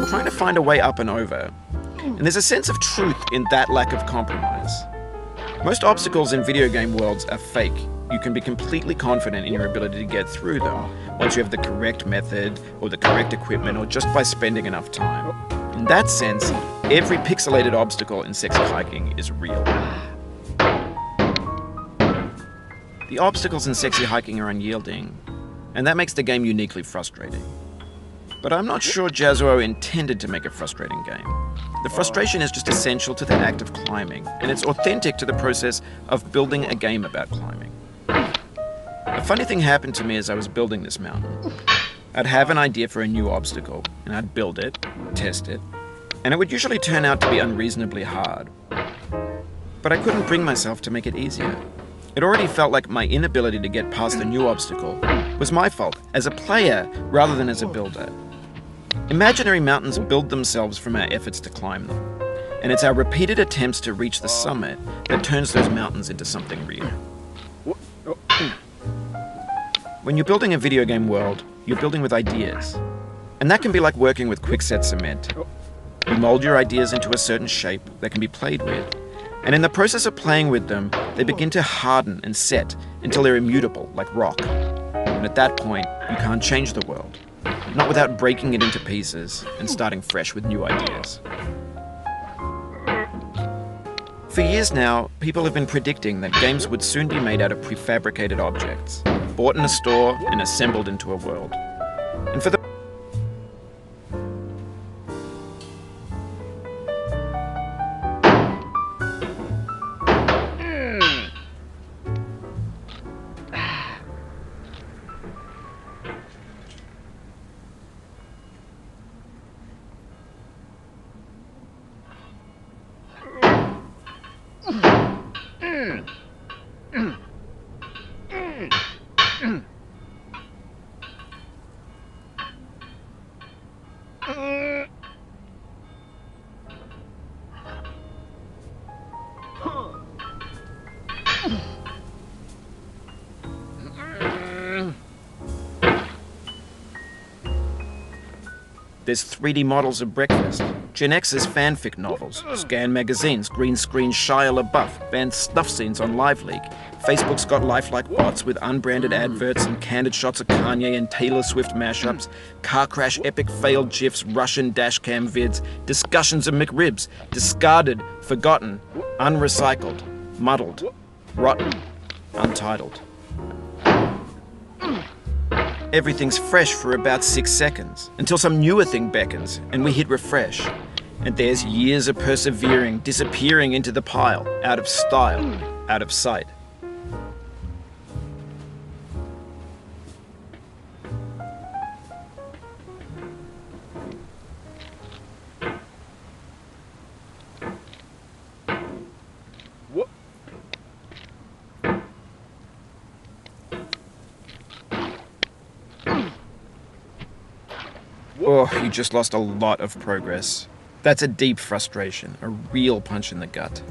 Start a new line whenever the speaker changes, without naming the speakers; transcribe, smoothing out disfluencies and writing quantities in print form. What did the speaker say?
Trying to find a way up and over. And there's a sense of truth in that lack of compromise. Most obstacles in video game worlds are fake. You can be completely confident in your ability to get through them once you have the correct method or the correct equipment or just by spending enough time. In that sense, every pixelated obstacle in Sexy Hiking is real. The obstacles in Sexy Hiking are unyielding, and that makes the game uniquely frustrating. But I'm not sure Jazzuo intended to make a frustrating game. The frustration is just essential to the act of climbing, and it's authentic to the process of building a game about climbing. A funny thing happened to me as I was building this mountain. I'd have an idea for a new obstacle, and I'd build it, test it, and it would usually turn out to be unreasonably hard. But I couldn't bring myself to make it easier. It already felt like my inability to get past the new obstacle was my fault as a player rather than as a builder. Imaginary mountains build themselves from our efforts to climb them, and it's our repeated attempts to reach the summit that turns those mountains into something real. When you're building a video game world, you're building with ideas, and that can be like working with quickset cement. You mold your ideas into a certain shape that can be played with, and in the process of playing with them, they begin to harden and set until they're immutable, like rock. And at that point, you can't change the world. Not without breaking it into pieces and starting fresh with new ideas. For years now, people have been predicting that games would soon be made out of prefabricated objects, bought in a store and assembled into a world. And for the There's 3D models of breakfast, Gen X's fanfic novels, Scan magazines, green screen Shia LaBeouf, banned snuff scenes on LiveLeak. Facebook's got lifelike bots with unbranded adverts and candid shots of Kanye and Taylor Swift mashups, car crash epic failed GIFs, Russian dashcam vids, discussions of McRibs, discarded, forgotten, unrecycled, muddled, rotten, untitled. Everything's fresh for about 6 seconds, until some newer thing beckons, and we hit refresh. And there's years of persevering, disappearing into the pile, out of style, out of sight. Oh, you just lost a lot of progress. That's a deep frustration, a real punch in the gut.